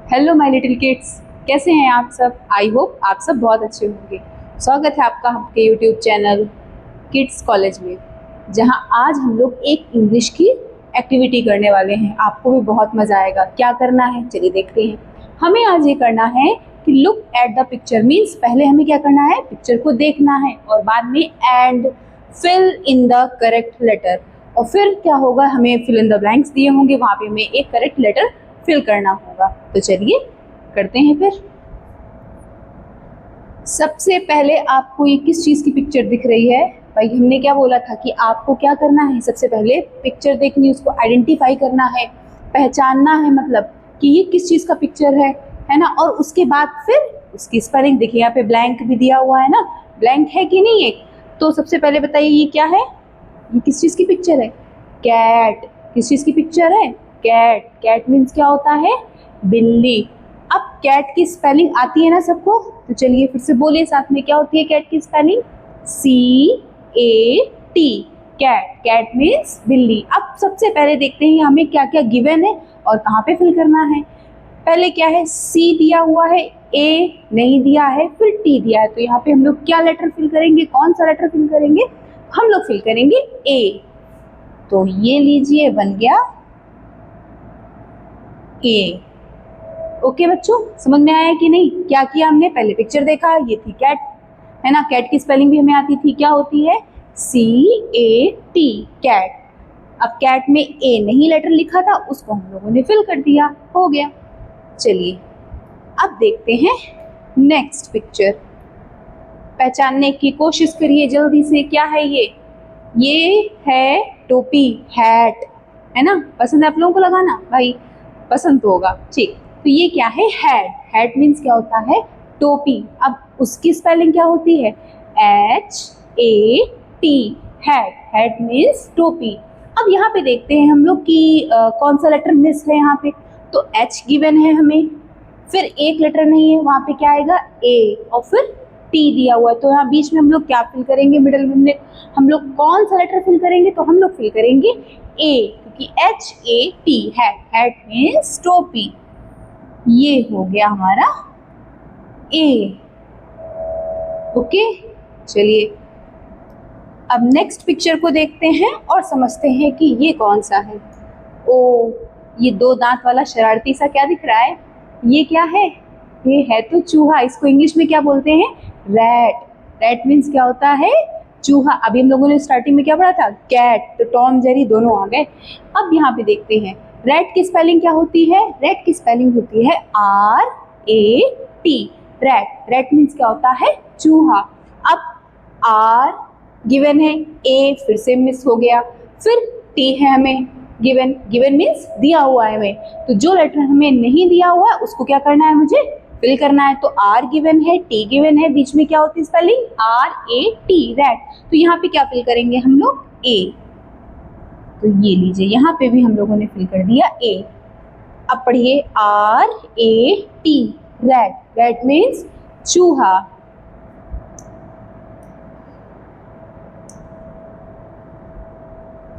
Hello my little kids, कैसे हैं आप सब। आई होप आप सब बहुत अच्छे होंगे। स्वागत है आपका आपके यूट्यूब चैनल किड्स कॉलेज में, जहां आज हम लोग एक इंग्लिश की एक्टिविटी करने वाले हैं। आपको भी बहुत मज़ा आएगा। क्या करना है चलिए देखते हैं। हमें आज ये करना है कि look at the picture, means पहले हमें क्या करना है, पिक्चर को देखना है और बाद में and fill in the correct letter. और फिर क्या होगा, हमें फिल इन द ब्लैंक्स दिए होंगे, वहाँ पे हमें एक करेक्ट लेटर फिल करना होगा। तो चलिए करते हैं फिर। सबसे पहले आपको ये किस चीज़ की पिक्चर दिख रही है भाई। हमने क्या बोला था कि आपको क्या करना है, सबसे पहले पिक्चर देखनी, उसको आइडेंटिफाई करना है, पहचानना है, मतलब कि ये किस चीज़ का पिक्चर है ना। और उसके बाद फिर उसकी स्पेलिंग देखिए, यहाँ पे ब्लैंक भी दिया हुआ है ना, ब्लैंक है कि नहीं है। तो सबसे पहले बताइए ये क्या है, ये किस चीज़ की पिक्चर है। कैट। किस चीज़ की पिक्चर है, कैट। कैट मीन्स क्या होता है, बिल्ली। अब कैट की स्पेलिंग आती है ना सबको, तो चलिए फिर से बोलिए साथ में, क्या होती है कैट की spelling, CAT, cat. Cat means बिल्ली। अब सबसे पहले देखते हैं हमें क्या क्या गिवन है और कहाँ पे फिल करना है। पहले क्या है, C दिया हुआ है, A नहीं दिया है, फिर T दिया है। तो यहाँ पे हम लोग क्या लेटर फिल करेंगे, कौन सा लेटर फिल करेंगे, हम लोग फिल करेंगे A। तो ये लीजिए बन गया A। ओके बच्चों, समझ में आया कि नहीं। क्या किया हमने, पहले पिक्चर देखा, ये थी कैट, है ना। कैट की स्पेलिंग भी हमें आती थी, क्या होती है, CAT, कैट। अब कैट में A नहीं लेटर लिखा था, उसको हम लोगों ने फिल कर दिया, हो गया। चलिए अब देखते हैं नेक्स्ट पिक्चर। पहचानने की कोशिश करिए जल्दी से, क्या है ये है टोपी, हैट, है ना। पसंद है आप लोगों को लगाना, भाई पसंद तो होगा, ठीक। तो ये क्या है, हैट। हैट मीन्स क्या होता है, टोपी। अब उसकी स्पेलिंग क्या होती है, HAT, हैट। हैट मीन्स टोपी। अब यहाँ पे देखते हैं हम लोग कि कौन सा लेटर मिस है यहाँ पे। तो H गिवन है हमें, फिर एक लेटर नहीं है, वहाँ पे क्या आएगा, A, और फिर T दिया हुआ है। तो यहाँ बीच में हम लोग क्या फिल करेंगे, मिडल में हम लोग कौन सा लेटर फिल करेंगे, तो हम लोग फिल करेंगे A, क्योंकि HAT, हैट। हैट मीन्स टोपी। ये हो गया हमारा A। ओके, चलिए अब नेक्स्ट पिक्चर को देखते हैं और समझते हैं कि ये कौन सा है। ओ, ये दो दांत वाला शरारती सा क्या दिख रहा है, ये क्या है, ये है तो चूहा। इसको इंग्लिश में क्या बोलते हैं, रैट। रैट मीन्स क्या होता है, चूहा। अभी हम लोगों ने स्टार्टिंग में क्या पढ़ा था, कैट। तो टॉम जेरी दोनों आ गए। अब यहाँ पे देखते हैं रैट की स्पेलिंग क्या होती है। रैट की स्पेलिंग होती है RAT, रैट। रैट मीन्स क्या होता है, चूहा। अब R गिवन है, A फिर से मिस हो गया, फिर T है हमें गिवन। गिवन मीन्स दिया हुआ है हमें, तो जो लेटर हमें नहीं दिया हुआ है उसको क्या करना है, मुझे फिल करना है। तो R गिवन है, T गिवन है, बीच में क्या होती है स्पेलिंग, RAT, रैट। तो यहाँ पे क्या फिल करेंगे हम लोग, A। तो ये लीजिए, यहाँ पे भी हम लोगों ने फिल कर दिया A। अब पढ़िए RAT, रैट। रैट मीन्स चूहा।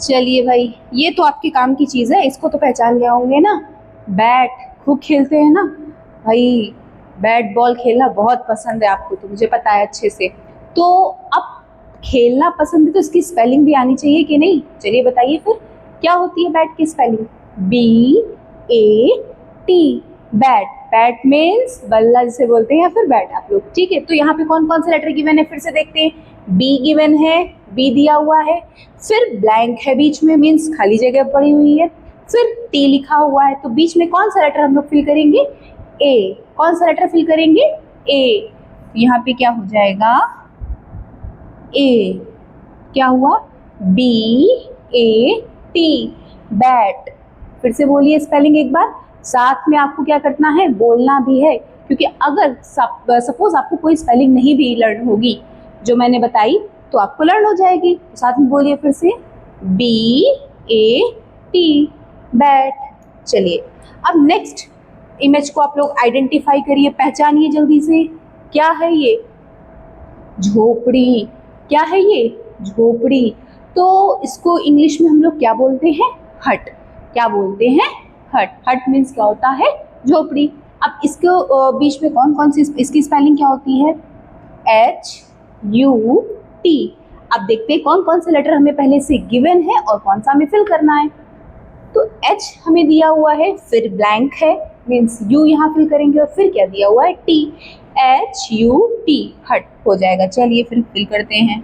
चलिए भाई, ये तो आपके काम की चीज़ है, इसको तो पहचान गए होंगे ना। बैट, खूब खेलते हैं ना भाई, बैट बॉल खेलना बहुत पसंद है आपको, तो मुझे पता है अच्छे से। तो अब खेलना पसंद है तो इसकी स्पेलिंग भी आनी चाहिए कि नहीं। चलिए बताइए फिर क्या होती है बैट की spelling, BAT, bat. Bat means बल्ला जिसे बोलते हैं, या फिर बैट आप लोग, ठीक है। तो यहाँ पे कौन कौन से लेटर गिवन है, फिर से देखते हैं। B गिवन है, B दिया हुआ है, फिर ब्लैंक है बीच में, मीन्स खाली जगह पड़ी हुई है, फिर T लिखा हुआ है। तो बीच में कौन सा लेटर हम लोग फिल करेंगे, A। कौन सा लेटर फिल करेंगे, A। यहाँ पे क्या हो जाएगा, A। क्या हुआ, BAT, बैट। फिर से बोलिए स्पेलिंग एक बार, साथ में आपको क्या करना है, बोलना भी है, क्योंकि अगर सपोज आपको कोई स्पेलिंग नहीं भी लर्न होगी जो मैंने बताई, तो आपको लर्न हो जाएगी। तो साथ में बोलिए फिर से, BAT, बैट। चलिए अब नेक्स्ट इमेज को आप लोग आइडेंटिफाई करिए, पहचानिए जल्दी से, क्या है ये, झोपड़ी। क्या है ये, झोपड़ी। तो इसको इंग्लिश में हम लोग क्या बोलते हैं, हट। क्या बोलते हैं, हट। हट मीन्स क्या होता है, झोपड़ी। अब इसको बीच में कौन कौन सी इसकी स्पेलिंग क्या होती है? HUT। अब देखते हैं कौन कौन से लेटर हमें पहले से गिवन है और कौन सा हमें फिल करना है। तो H हमें दिया हुआ है, फिर ब्लैंक है, मीन्स U यहाँ फिल करेंगे और फिर क्या दिया हुआ है? T, HUT, हट हो जाएगा। चलिए फिर फिल करते हैं।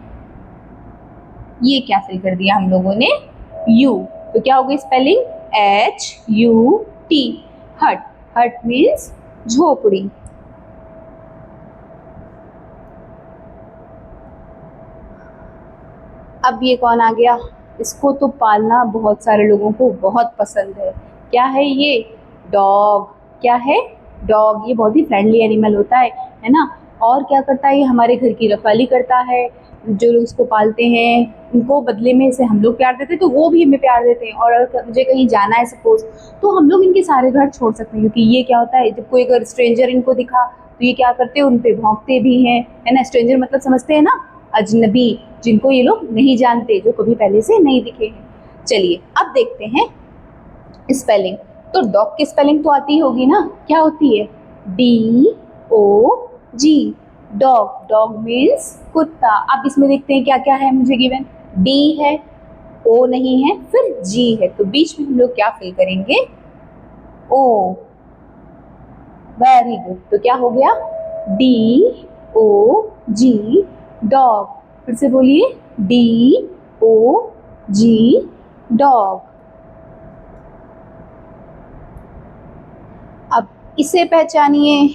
ये क्या फिल कर दिया हम लोगों ने? U, तो क्या होगी स्पेलिंग? HUT, हट। हट मीन्स झोपड़ी। अब ये कौन आ गया? इसको तो पालना बहुत सारे लोगों को बहुत पसंद है। क्या है ये? डॉग। क्या है? डॉग। ये बहुत ही फ्रेंडली एनिमल होता है ना। और क्या करता है? ये हमारे घर की रखवाली करता है। जो लोग इसको पालते हैं उनको बदले में से हम लोग प्यार देते हैं, तो वो भी हमें प्यार देते हैं। और अगर मुझे कहीं जाना है सपोज, तो हम लोग इनके सारे घर छोड़ सकते हैं, क्योंकि ये क्या होता है, जब कोई अगर स्ट्रेंजर इनको दिखा तो ये क्या करते हैं? उन पे भौंकते भी हैं, है ना। स्ट्रेंजर मतलब समझते हैं ना, अजनबी, जिनको ये लोग नहीं जानते, जो कभी पहले से नहीं दिखे हैं। चलिए अब देखते हैं स्पेलिंग। तो डॉग की स्पेलिंग तो आती होगी ना, क्या होती है? DOG, dog. डॉग मीन्स कुत्ता। अब इसमें देखते हैं क्या क्या है मुझे गिवन। D है, O नहीं है, फिर G है, तो बीच में हम लोग क्या फिल करेंगे? O। Very good. तो क्या हो गया? DOG, dog. फिर से बोलिए, DOG, डॉग। अब इसे पहचानिए,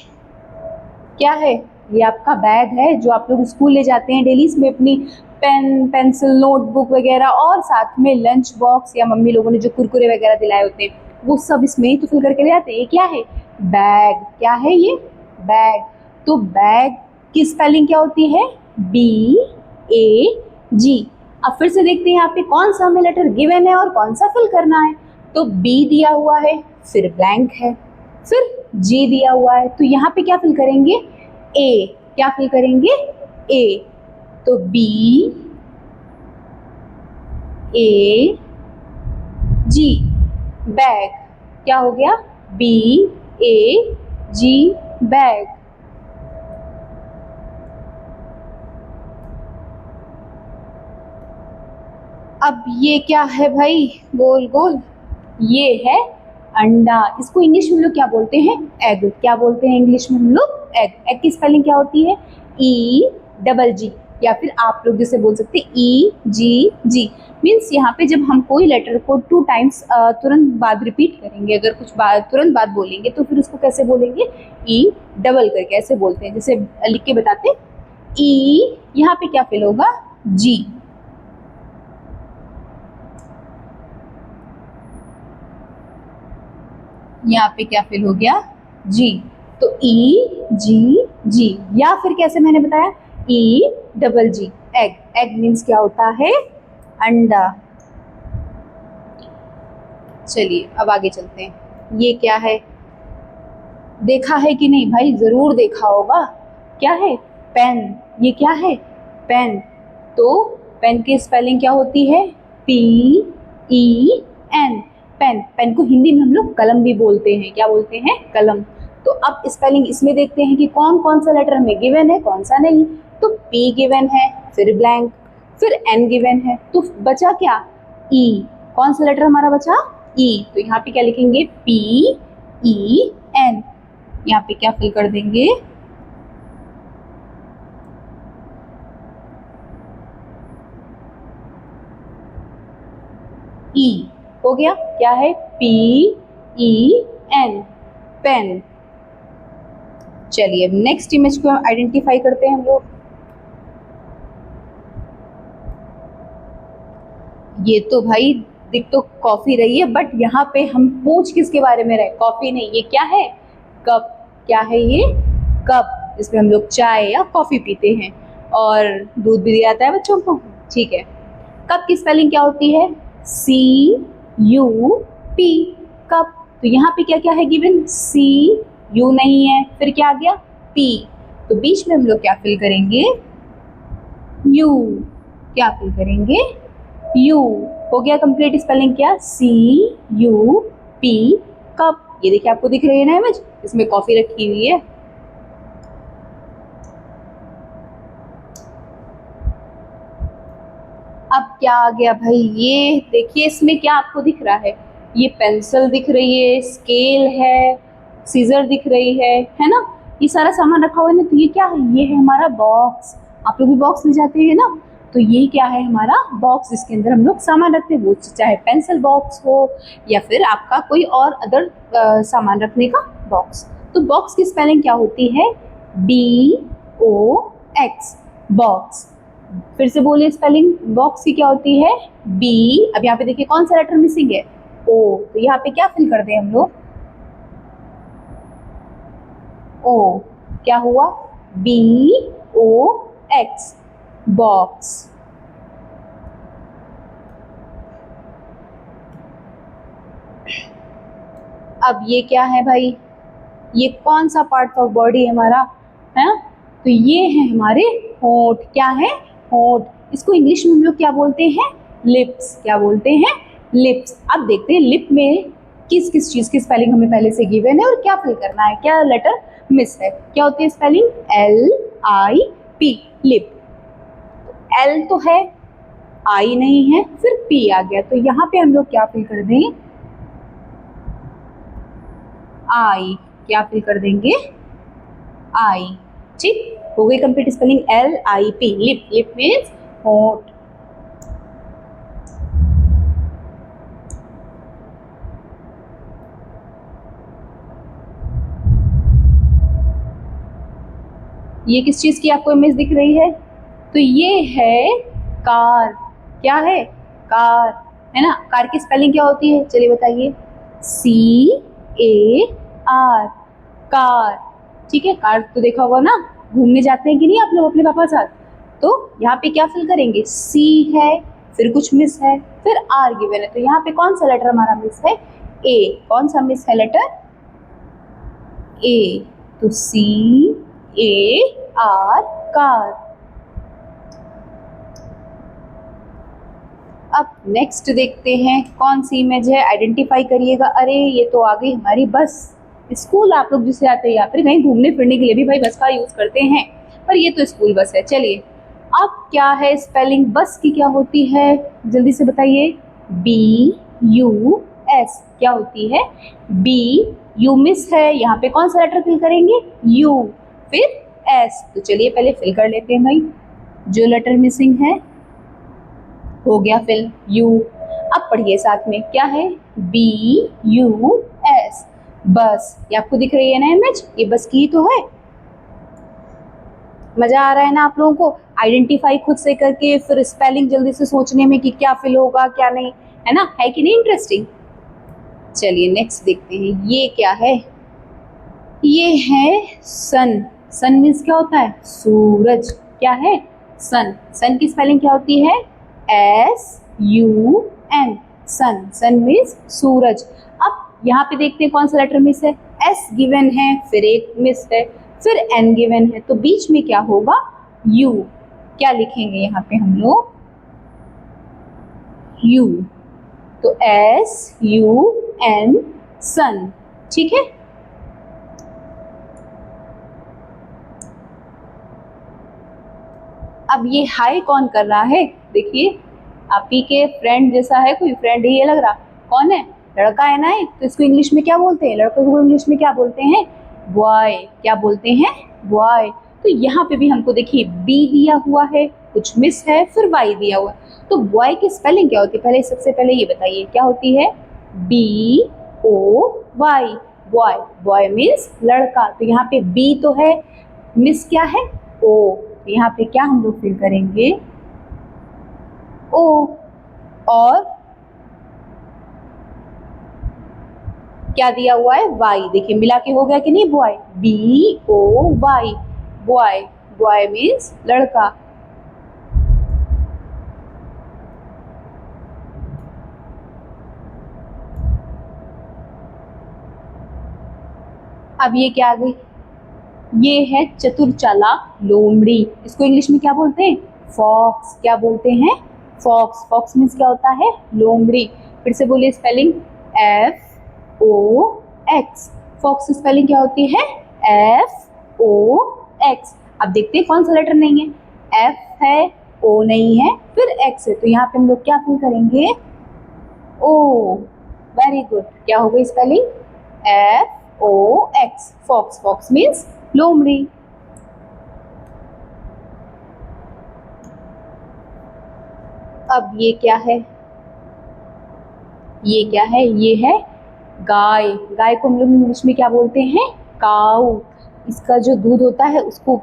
क्या है? ये आपका बैग है जो आप लोग स्कूल ले जाते हैं डेली। इसमें अपनी पेन, पेंसिल, नोटबुक वगैरह और साथ में लंच बॉक्स या मम्मी लोगों ने जो कुरकुरे वगैरह दिलाए होते हैं वो सब इसमें ही तो फिल करके ले आते हैं। ये क्या है? बैग। क्या है ये? बैग। तो बैग की स्पेलिंग क्या होती है? BAG। अब फिर से देखते हैं यहाँ पे कौन सा हमें लेटर गिवन है और कौन सा फिल करना है। तो B दिया हुआ है, फिर ब्लैंक है, फिर G दिया हुआ है, तो यहाँ पे क्या फिल करेंगे? A। क्या फिल करेंगे? A। तो BAG, बैग। क्या हो गया? BAG, bag. अब ये क्या है भाई? गोल गोल, ये है अंडा। इसको इंग्लिश में हम लोग क्या बोलते हैं? एग। क्या बोलते हैं इंग्लिश में हम लोग? एग। एग की स्पेलिंग क्या होती है? EGG, या फिर आप लोग जैसे बोल सकते हैं EGG। मीन्स यहाँ पे जब हम कोई लेटर को 2 टाइम्स तुरंत बाद रिपीट करेंगे, अगर कुछ तुरंत बाद बोलेंगे, तो फिर उसको कैसे बोलेंगे? E डबल करके ऐसे बोलते हैं। जैसे लिख के बताते, E, यहाँ पे क्या फिल होगा? G। यहाँ पे क्या फिल हो गया? G। तो EGG, या फिर कैसे मैंने बताया? EGG, egg. एग मीन्स क्या होता है? अंडा। चलिए अब आगे चलते हैं। ये क्या है? देखा है कि नहीं भाई? जरूर देखा होगा। क्या है? पेन। ये क्या है? पेन। तो पेन की स्पेलिंग क्या होती है? PEN, pen. पेन को हिंदी में हम लोग कलम भी बोलते हैं। क्या बोलते हैं? कलम। तो अब स्पेलिंग इसमें देखते हैं कि कौन कौन सा लेटर हमें गिवन है, कौन सा नहीं। तो P गिवन है, फिर ब्लैंक, फिर N गिवन है, तो बचा क्या? E। कौन सा लेटर हमारा बचा? E। तो यहाँ पे क्या लिखेंगे? PEN। यहाँ पे क्या फिल कर देंगे? E। हो गया। क्या है? PEN, pen. चलिए नेक्स्ट इमेज को आइडेंटिफाई करते हैं हम लोग। ये तो भाई दिख तो कॉफी रही है, बट यहाँ पे हम पूछ किसके बारे में रहे? कॉफी नहीं। ये क्या है? कप। क्या है ये? कप, जिसमें हम लोग चाय या कॉफी पीते हैं, और दूध भी दिया जाता है बच्चों को। ठीक है। कप की स्पेलिंग क्या होती है? CUP, cup. तो यहाँ पे क्या क्या है गिवन? CU नहीं है, फिर क्या आ गया? P। तो बीच में हम लोग क्या फिल करेंगे? U। क्या फिल करेंगे? U। हो गया कंप्लीट स्पेलिंग। क्या? CUP, cup. ये देखिए आपको दिख रही है ना इमेज, इसमें कॉफी रखी हुई है। अब क्या आ गया भाई, ये देखिए इसमें क्या आपको दिख रहा है, ये पेंसिल दिख रही है, स्केल है, सीजर दिख रही है ना, ये सारा सामान रखा हुआ है ना। तो ये क्या है, ये है हमारा बॉक्स। आप लोग भी बॉक्स ले जाते हैं ना, तो ये क्या है हमारा बॉक्स, जिसके अंदर हम लोग सामान रखते हैं, वो चाहे पेंसिल बॉक्स हो या फिर आपका कोई और अदर सामान रखने का बॉक्स। तो बॉक्स की स्पेलिंग क्या होती है, BOX, बॉक्स। फिर से बोलिए स्पेलिंग बॉक्स की क्या होती है, बी। अब यहाँ पे देखिए कौन सा लेटर मिसिंग है, ओ। तो यहाँ पे क्या फिल कर दें हम लोग, ओ। क्या हुआ, BOX, बॉक्स। अब ये क्या है भाई, ये कौन सा पार्ट ऑफ बॉडी है हमारा, है? तो ये है हमारे होंठ। क्या है, होंठ। इसको इंग्लिश में हम लोग क्या बोलते हैं, लिप्स। क्या बोलते हैं, लिप्स। अब देखते हैं लिप में किस किस चीज की स्पेलिंग हमें पहले से गिवन है और क्या फिल करना है, क्या लेटर मिस है। क्या होती है स्पेलिंग, LIP, लिप। L तो है, I नहीं है, फिर P आ गया, तो यहाँ पे हम लोग क्या फिल कर दें, I। क्या फिल कर देंगे, I। ठीक हो गई complete spelling, LIP, lip. Lip means होंठ। ये किस चीज की आपको इमेज दिख रही है, तो ये है कार। क्या है, कार, है ना। कार की स्पेलिंग क्या होती है, चलिए बताइए, CAR, कार। ठीक है, कार तो देखा होगा ना, घूमने जाते हैं कि नहीं आप लोग अपने पापा साथ, तो यहाँ पे क्या फिल करेंगे, C है, फिर कुछ मिस है, फिर R गिवन है, तो यहाँ पे कौन सा लेटर हमारा मिस है, A। कौन सा मिस है लेटर, A। तो CAR, कार। अब नेक्स्ट देखते हैं कौन सी इमेज है, आइडेंटिफाई करिएगा। अरे ये तो आ गई हमारी बस। स्कूल आप लोग जिसे आते हैं या फिर कहीं घूमने फिरने के लिए भी भाई बस का यूज करते हैं, पर ये तो स्कूल बस है। चलिए अब क्या है स्पेलिंग बस की, क्या होती है जल्दी से बताइए, BUS। क्या होती है, B। यू मिस है, यहाँ पे कौन सा लेटर फिल करेंगे, U, फिर S। तो चलिए पहले फिल कर लेते हैं भाई, जो लेटर मिसिंग है हो गया फिल, U। अब पढ़िए साथ में, क्या है, BUS, बस। ये आपको दिख रही है ना इमेज, ये बस की तो है। मजा आ रहा है ना आप लोगों को, आइडेंटिफाई खुद से करके फिर स्पेलिंग जल्दी से सोचने में कि क्या फिल होगा क्या नहीं, है ना, है कि नहीं इंटरेस्टिंग। चलिए नेक्स्ट देखते हैं, ये क्या है, ये है सन। सन मीन्स क्या होता है, सूरज। क्या है, सन। सन की स्पेलिंग क्या होती है, SUN, सन। सन मीन्स सूरज। अब यहाँ पे देखते हैं कौन सा लेटर मिस है, S गिवन है, फिर एक मिस है, फिर N गिवन है, तो बीच में क्या होगा, U। क्या लिखेंगे यहाँ पे हम लोग, U। तो SUN, सन। ठीक है। अब ये हाय कौन कर रहा है, देखिए आप ही के फ्रेंड जैसा है, कोई फ्रेंड ही है लग रहा, कौन है, लड़का है ना, तो इसको इंग्लिश में क्या बोलते हैं, लड़कों को इंग्लिश में क्या बोलते हैं, बॉय। क्या बोलते हैं, बॉय। तो यहाँ पे भी हमको देखिए बी दिया हुआ है, कुछ मिस है, फिर वाई दिया हुआ है, तो बॉय की स्पेलिंग क्या होती है, पहले सबसे पहले ये बताइए क्या होती है, BOY, बॉय। बॉय मीन्स लड़का, तो यहाँ पे बी तो है, मिस क्या है, ओ। तो यहाँ पे क्या हम लोग फिल करेंगे, ओ। और क्या दिया हुआ है, वाई। देखिए मिला के हो गया कि नहीं, boy, BOY, boy. Boy means लड़का। अब ये क्या आ गई, ये है चतुर चालाक लोमड़ी। इसको इंग्लिश में क्या बोलते हैं, फॉक्स। क्या बोलते हैं, फॉक्स। फॉक्स मीन्स क्या होता है, लोमड़ी। फिर से बोलिए स्पेलिंग, एक्स। फॉक्स की स्पेलिंग क्या होती है? FOX। अब देखते हैं कौन सा लेटर नहीं है। F है, O नहीं है, फिर X है, तो यहाँ पे हम लोग क्या फिल करेंगे? O। Very good. क्या हो गई spelling? FOX। Fox, fox means लोमड़ी। अब ये क्या है? ये क्या है? ये है गाय। गाय को हम लोग इंग्लिश में क्या बोलते हैं? काऊ। इसका जो दूध होता है उसको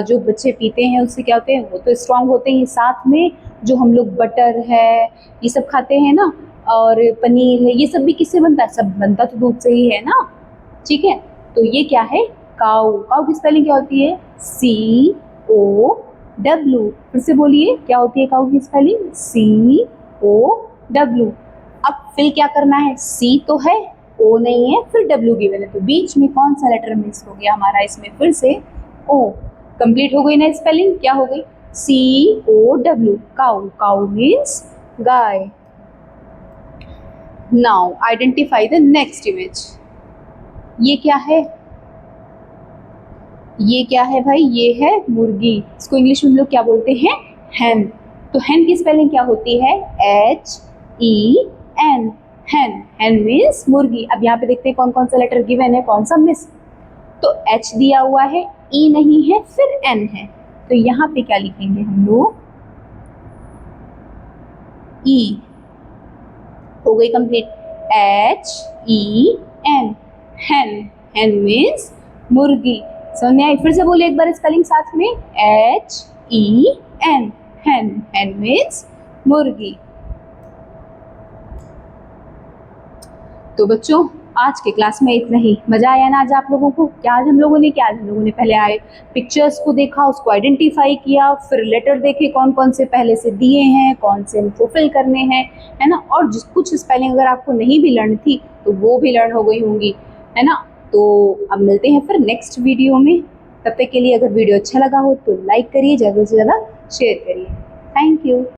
जो बच्चे पीते हैं उससे क्या होते हैं? वो तो स्ट्रांग होते हैं, साथ में जो हम लोग बटर है ये सब खाते हैं ना, और पनीर है, ये सब भी किससे बनता है? सब बनता तो दूध से ही है ना। ठीक है, तो ये क्या है? काऊ। काऊ की स्पेलिंग क्या होती है? COW। फिर से बोलिए, क्या होती है काऊ की स्पेलिंग? COW। अब फिल क्या करना है? सी तो है, ओ नहीं है, फिर डब्ल्यू गिवन है, तो बीच में कौन सा लेटर मिस हो गया हमारा? इसमें फिर से ओ। कंप्लीट हो गई ना स्पेलिंग? क्या हो गई? COW। Cow. Cow means guy. Now identify the next image. ये क्या है? ये क्या है भाई? ये है मुर्गी। इसको इंग्लिश में हम लोग क्या बोलते हैं? हैन। तो हैन की स्पेलिंग क्या होती है? HEN। हैन। हैन मीन्स मुर्गी। अब यहाँ पे देखते हैं कौन कौन सा लेटर गिवन है, कौन सा मिस। तो H दिया हुआ है, E नहीं है, फिर N है, तो यहाँ पे क्या लिखेंगे हम लोग? E। हो गई कंप्लीट। HEN। हैन। हैन मीन्स मुर्गी। समझ में आई? फिर से बोलिए एक बार स्पेलिंग साथ में। HEN। हैन। हैन मीन्स मुर्गी। तो बच्चों, आज के क्लास में इतना ही। मजा आया ना आज आप लोगों को? क्या आज हम लोगों ने पहले आए पिक्चर्स को देखा, उसको आइडेंटिफाई किया, फिर लेटर देखे कौन कौन से पहले से दिए हैं, कौन से इनको फिल करने हैं, है ना। और जिस कुछ स्पेलिंग अगर आपको नहीं भी लर्न थी तो वो भी लर्न हो गई होंगी, है ना। तो अब मिलते हैं फिर नेक्स्ट वीडियो में। तब तक के लिए अगर वीडियो अच्छा लगा हो तो लाइक करिए, ज़्यादा से ज़्यादा शेयर करिए। Thank you.